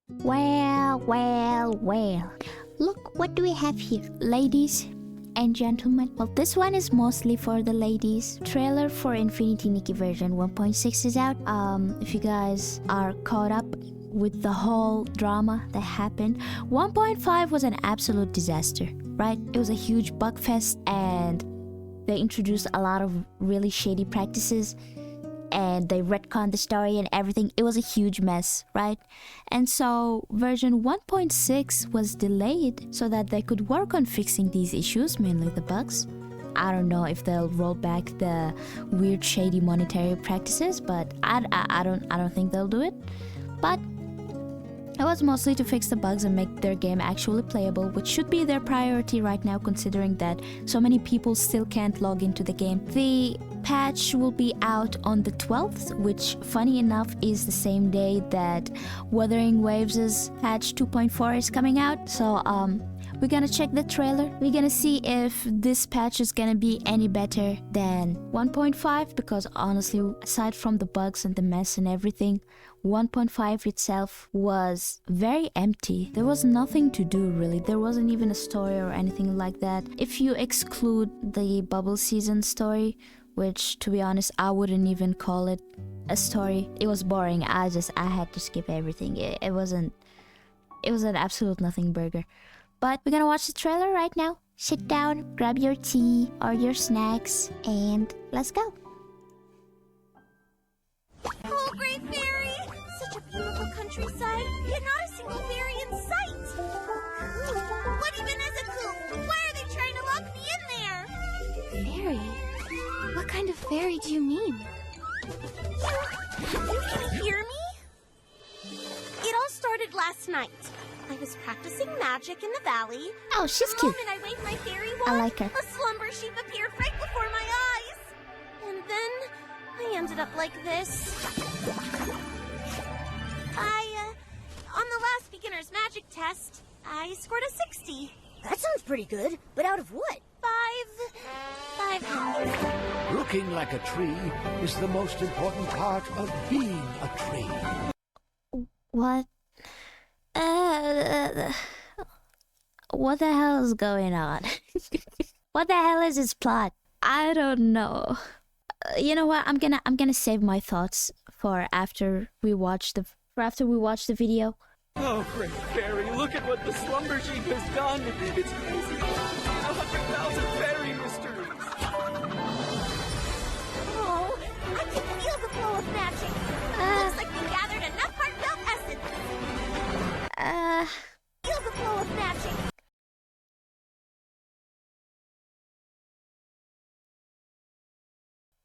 Well. Look, what do we have here? Ladies and gentlemen. Well, this one is mostly for the ladies. Trailer for Infinity Nikki version 1.6 is out. If you guys are caught up with the whole drama that happened, 1.5 was an absolute disaster, right? It was a huge bug fest and they introduced a lot of really shady practices and they retconned the story and everything. It was a huge mess, right? And so version 1.6 was delayed so that they could work on fixing these issues, mainly the bugs. I don't know if they'll roll back the weird shady monetary practices, but I don't think they'll do it. But it was mostly to fix the bugs and make their game actually playable, which should be their priority right now considering that so many people still can't log into the game. The patch will be out on the 12th, which funny enough is the same day that Wuthering Waves' patch 2.4 is coming out. So we're gonna check the trailer. We're gonna see if this patch is gonna be any better than 1.5, because honestly, aside from the bugs and the mess and everything, 1.5 itself was very empty. There was nothing to do really. There wasn't even a story or anything like that. If you exclude the bubble season story, which to be honest, I wouldn't even call it a story. It was boring. I had to skip everything. It was an absolute nothing burger. But we're gonna watch the trailer right now. Sit down, grab your tea or your snacks, and let's go. Oh, great fairy! Such a beautiful countryside, yet not a single fairy in sight! What even is a coup? Why are they trying to lock me in there? Fairy? What kind of fairy do you mean? You can hear me? It all started last night. I was practicing magic in the valley. Oh, she's The cute. moment I waved my fairy wand, I like her. a slumber sheep appeared right before my eyes. And then I ended up like this. On the last beginner's magic test, I scored a 60. That sounds pretty good, but out of what? 500. Looking like a tree is the most important part of being a tree. What? What the hell is going on? What the hell is this plot? I don't know. You know what? I'm gonna save my thoughts for after we watch the video. Oh, great fairy, look at what the slumber sheep has done. It's crazy. 100,000 fairy mysteries. Oh, I can feel the flow of magic. Looks like we gathered enough heartfelt essence. Feel the flow of magic.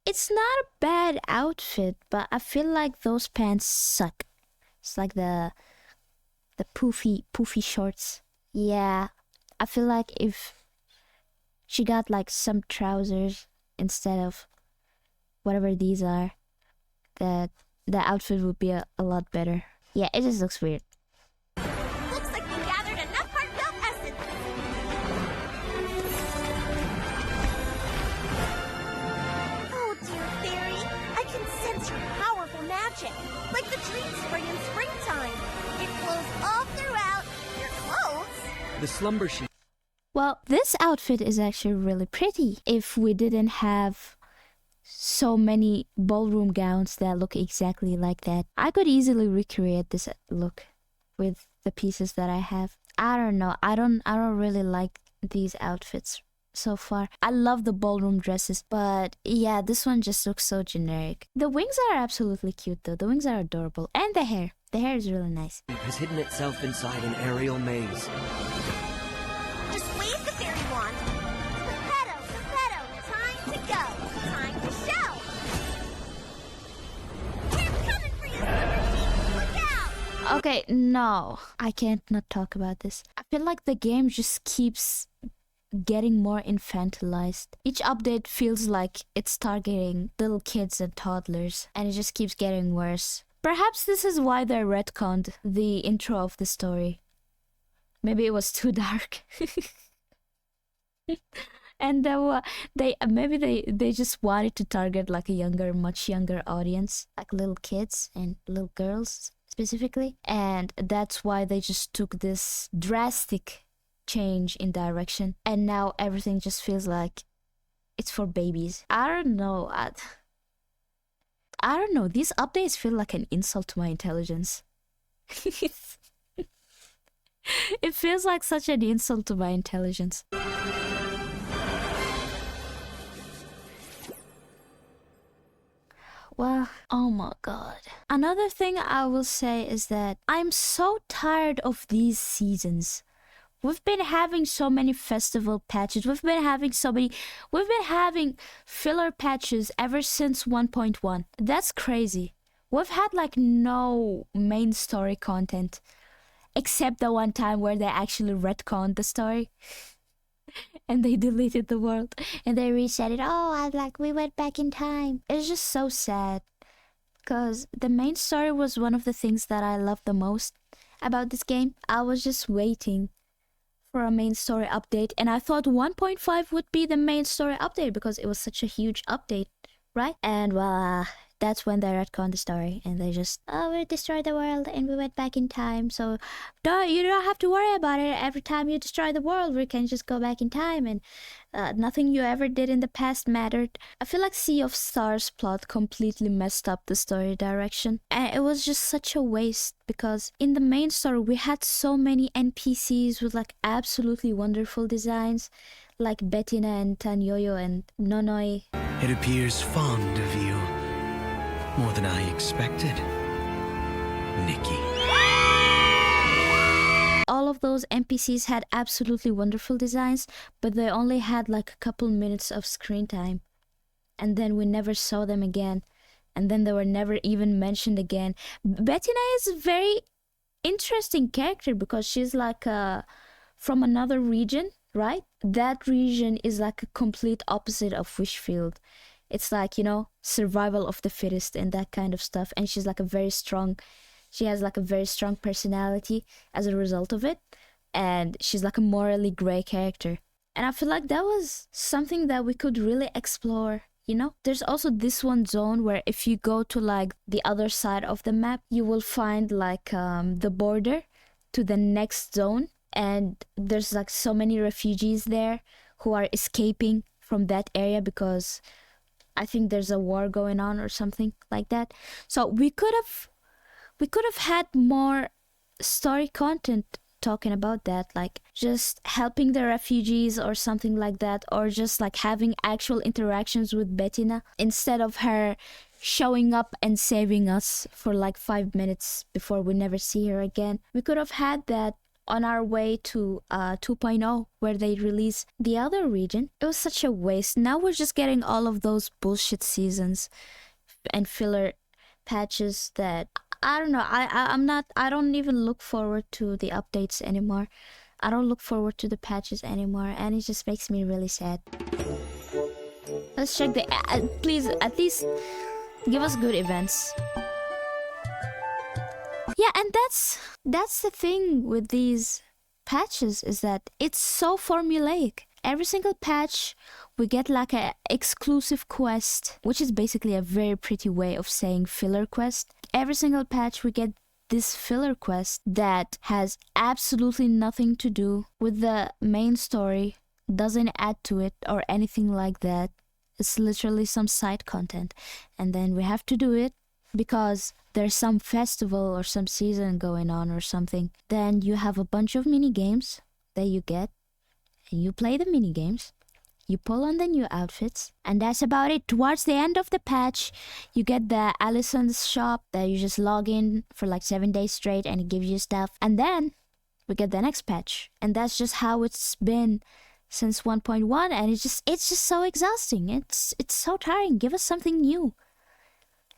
It's not a bad outfit, but I feel like those pants suck. It's like the poofy shorts. Yeah, I feel like if she got like some trousers instead of whatever these are, that the outfit would be a lot better. Yeah, it just looks weird. Looks like we gathered enough heartfelt essence. Oh, dear fairy, I can sense your powerful magic, like the trees spring in springtime. It flows all throughout your clothes. The slumber sheep. Well, this outfit is actually really pretty. If we didn't have so many ballroom gowns that look exactly like that, I could easily recreate this look with the pieces that I have. I don't know. I don't really like these outfits so far. I love the ballroom dresses, but yeah, this one just looks so generic. The wings are absolutely cute though. The wings are adorable. And the hair. The hair is really nice. Has hidden itself inside an aerial maze. Just wave the fairy wand. Geppetto, time to go. Time to show. We're coming for you, Slumber Sheep. Look out! Okay, no. I can't not talk about this. I feel like the game just keeps getting more infantilized. Each update feels like it's targeting little kids and toddlers, and it just keeps getting worse. Perhaps this is why they retconned the intro of the story. Maybe it was too dark. And they just wanted to target like a much younger audience, like little kids and little girls specifically, and that's why they just took this drastic change in direction, and now everything just feels like it's for babies. I don't know. I don't know. These updates feel like an insult to my intelligence. It feels like such an insult to my intelligence. Well, oh my god. Another thing I will say is that I'm so tired of these seasons. We've been having so many festival patches. We've been having filler patches ever since 1.1. That's crazy. We've had like no main story content. Except the one time where they actually retconned the story. And they deleted the world. And they reset it. Oh, we went back in time. It's just so sad. Because the main story was one of the things that I loved the most about this game. I was just waiting for a main story update. And I thought 1.5 would be the main story update because it was such a huge update, right? And well, that's when they retconned the story and they just, we destroyed the world and we went back in time. So you don't have to worry about it. Every time you destroy the world, we can just go back in time and nothing you ever did in the past mattered. I feel like Sea of Stars plot completely messed up the story direction. And it was just such a waste because in the main story, we had so many NPCs with like absolutely wonderful designs like Bettina and Tanyoyo and Nonoi. It appears fond of you. More than I expected, Nikki. All of those NPCs had absolutely wonderful designs, but they only had like a couple minutes of screen time. And then we never saw them again. And then they were never even mentioned again. Bettina is a very interesting character because she's like from another region, right? That region is like a complete opposite of Wishfield. It's like, survival of the fittest and that kind of stuff. And she has like a very strong personality as a result of it. And she's like a morally gray character. And I feel like that was something that we could really explore, There's also this one zone where if you go to like the other side of the map, you will find like the border to the next zone. And there's like so many refugees there who are escaping from that area because I think there's a war going on or something like that. So we could have had more story content talking about that, like just helping the refugees or something like that, or just like having actual interactions with Bettina instead of her showing up and saving us for like 5 minutes before we never see her again. We could have had that on our way to 2.0 where they release the other region. It was such a waste. Now we're just getting all of those bullshit seasons and filler patches that I don't know. I don't even look forward to the updates anymore. I don't look forward to the patches anymore, and it just makes me really sad. Let's check the please at least give us good events. Yeah, and that's the thing with these patches is that it's so formulaic. Every single patch, we get like a exclusive quest, which is basically a very pretty way of saying filler quest. Every single patch, we get this filler quest that has absolutely nothing to do with the main story, doesn't add to it or anything like that. It's literally some side content. And then we have to do it because there's some festival or some season going on or something. Then you have a bunch of mini games that you get, and you play the mini games. You pull on the new outfits, and that's about it. Towards the end of the patch, you get the Allison's shop that you just log in for like 7 days straight, and it gives you stuff. And then we get the next patch, and that's just how it's been since 1.1, and it's just so exhausting. It's so tiring. Give us something new.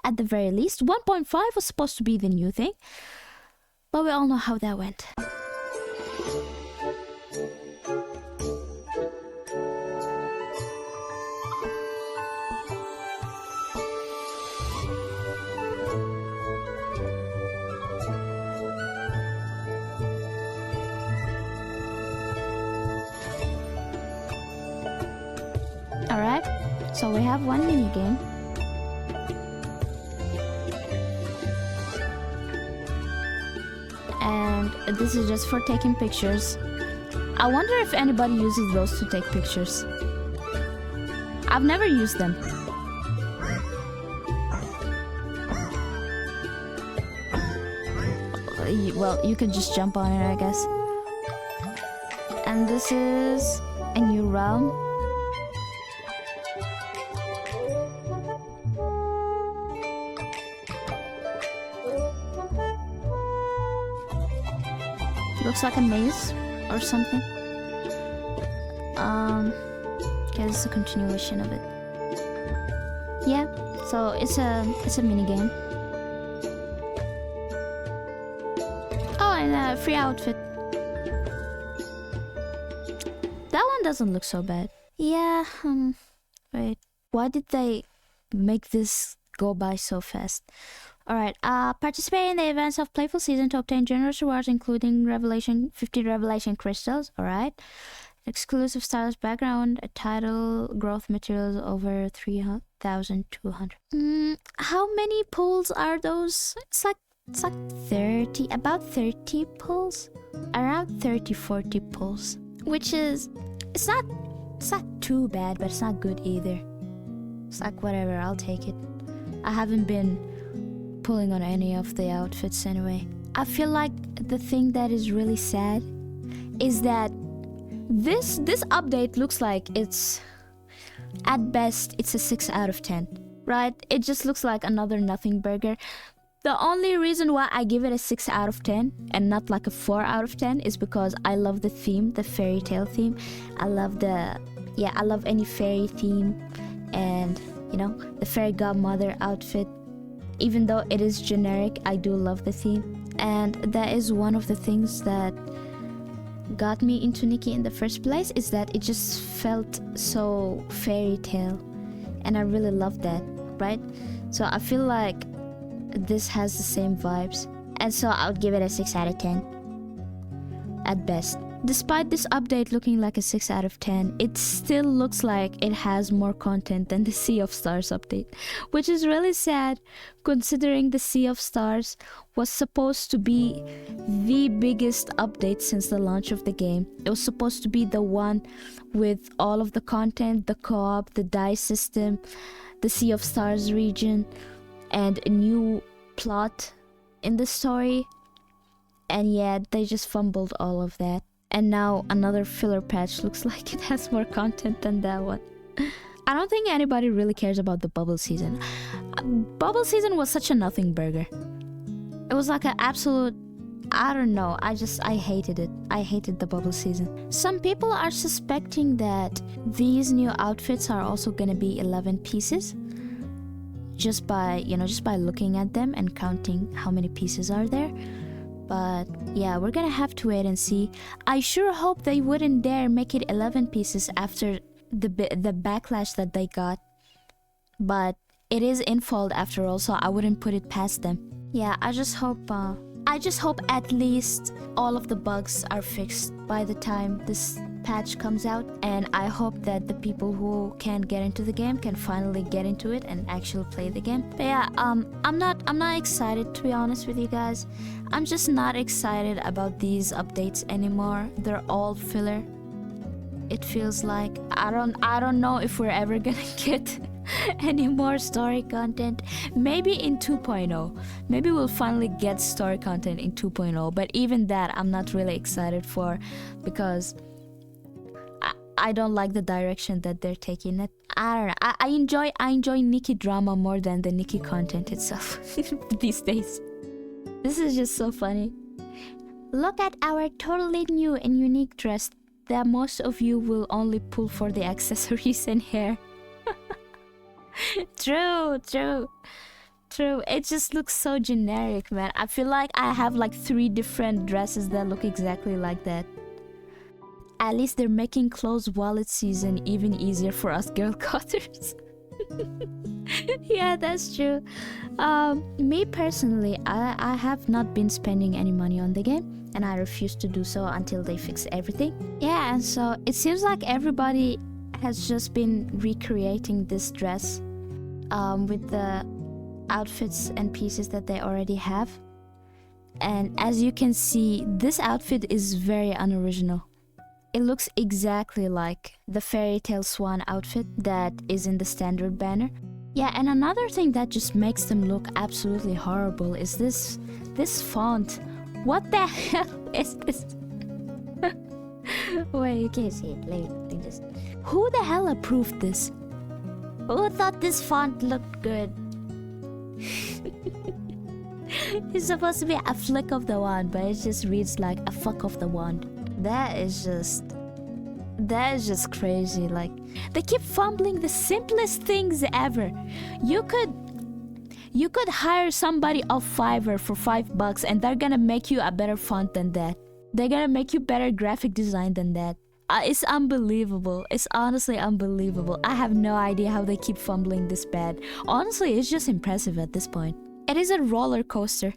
At the very least, 1.5 was supposed to be the new thing, but we all know how that went. Alright, so we have one mini game. this is just for taking pictures. I wonder if anybody uses those to take pictures. I've never used them. Well, you could just jump on it, I guess. And this is a new realm. Looks like a maze or something. Okay, this is a continuation of it. Yeah, so it's a mini game. Oh, and a free outfit. That one doesn't look so bad. Yeah, wait. Why did they make this go by so fast? Alright, participate in the events of Playful Season to obtain generous rewards, including 50 Revelation Crystals. Alright. Exclusive stylish background, a title, growth materials over 3,200. How many pulls are those? It's like 30, about 30 pulls? Around 30, 40 pulls. Which is, it's not too bad, but it's not good either. It's like, whatever, I'll take it. I haven't been pulling on any of the outfits anyway. I feel like the thing that is really sad is that this update looks like it's, at best, it's a 6 out of 10, right? It just looks like another nothing burger. The only reason why I give it a 6 out of 10 and not like a 4 out of 10 is because I love the theme, the fairy tale theme. I love any fairy theme, and you know, the fairy godmother outfit. Even though it is generic, I do love the theme. And that is one of the things that got me into Nikki in the first place, is that it just felt so fairy tale, and I really love that, right? So I feel like this has the same vibes, and so I would give it a 6 out of 10 at best. Despite this update looking like a 6 out of 10, it still looks like it has more content than the Sea of Stars update, which is really sad considering the Sea of Stars was supposed to be the biggest update since the launch of the game. It was supposed to be the one with all of the content, the co-op, the dice system, the Sea of Stars region, and a new plot in the story. And yet they just fumbled all of that. And now another filler patch looks like it has more content than that one. I don't think anybody really cares about the bubble season. Bubble season was such a nothing burger. It was like an absolute, I don't know, I hated it. I hated the bubble season. Some people are suspecting that these new outfits are also gonna be 11 pieces. Just by looking at them and counting how many pieces are there. But yeah, we're gonna have to wait and see. I sure hope they wouldn't dare make it 11 pieces after the backlash that they got. But it is Infold after all, so I wouldn't put it past them. Yeah, I just hope at least all of the bugs are fixed by the time this patch comes out, and I hope that the people who can't get into the game can finally get into it and actually play the game. But yeah, I'm not excited, to be honest with you guys. I'm just not excited about these updates anymore. They're all filler. It feels like I don't know if we're ever gonna get any more story content. Maybe in 2.0. Maybe we'll finally get story content in 2.0, but even that I'm not really excited for, because I don't like the direction that they're taking it. I don't know. I enjoy Nikki drama more than the Nikki content itself these days. This is just so funny. Look at our totally new and unique dress that most of you will only pull for the accessories and hair. True. It just looks so generic, man. I feel like I have like 3 different dresses that look exactly like that. At least they're making clothes wallet season even easier for us girl cutters. Yeah, that's true. Me personally, I have not been spending any money on the game, and I refuse to do so until they fix everything. Yeah, and so it seems like everybody has just been recreating this dress with the outfits and pieces that they already have. And as you can see, this outfit is very unoriginal. It looks exactly like the fairy tale swan outfit that is in the standard banner. Yeah, and another thing that just makes them look absolutely horrible is this font. What the hell is this? Wait, you can't see it. Let me do this. Who the hell approved this? Who thought this font looked good? It's supposed to be a flick of the wand, but it just reads like a fuck of the wand. That is just crazy. Like, they keep fumbling the simplest things ever. You could hire somebody off Fiverr for $5 and they're gonna make you a better font than that. They're gonna make you better graphic design than that. It's unbelievable. It's honestly unbelievable. I have no idea how they keep fumbling this bad. Honestly, it's just impressive at this point. It is a roller coaster.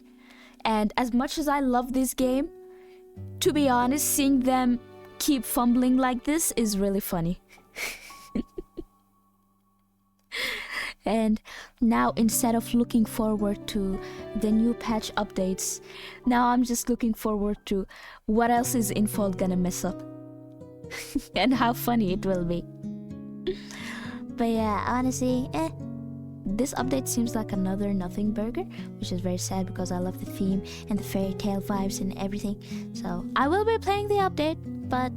And as much as I love this game, to be honest, seeing them keep fumbling like this is really funny. And now, instead of looking forward to the new patch updates, now I'm just looking forward to what else is Infold gonna mess up. And how funny it will be. But yeah, honestly, this update seems like another nothing burger, which is very sad because I love the theme and the fairy tale vibes and everything. So I will be playing the update, but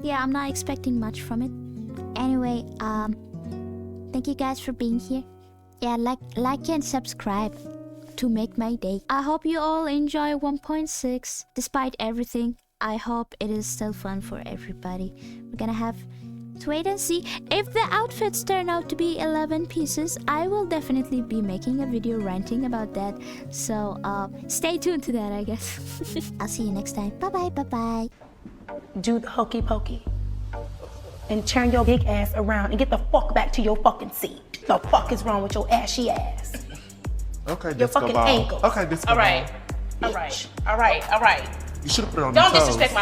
yeah, I'm not expecting much from it. Anyway, thank you guys for being here. Yeah, like and subscribe to make my day. I hope you all enjoy 1.6 despite everything. I hope it is still fun for everybody. We're gonna have to wait and see. If the outfits turn out to be 11 pieces, I will definitely be making a video ranting about that. So stay tuned to that, I guess. I'll see you next time. Bye bye. Do the hokey pokey and turn your big ass around and get the fuck back to your fucking seat. The fuck is wrong with your ashy ass? Okay, your disco fucking ball. ankles. Okay, disco all right. ball. All right. All right. All right. You should have put it on Don't the toes. disrespect my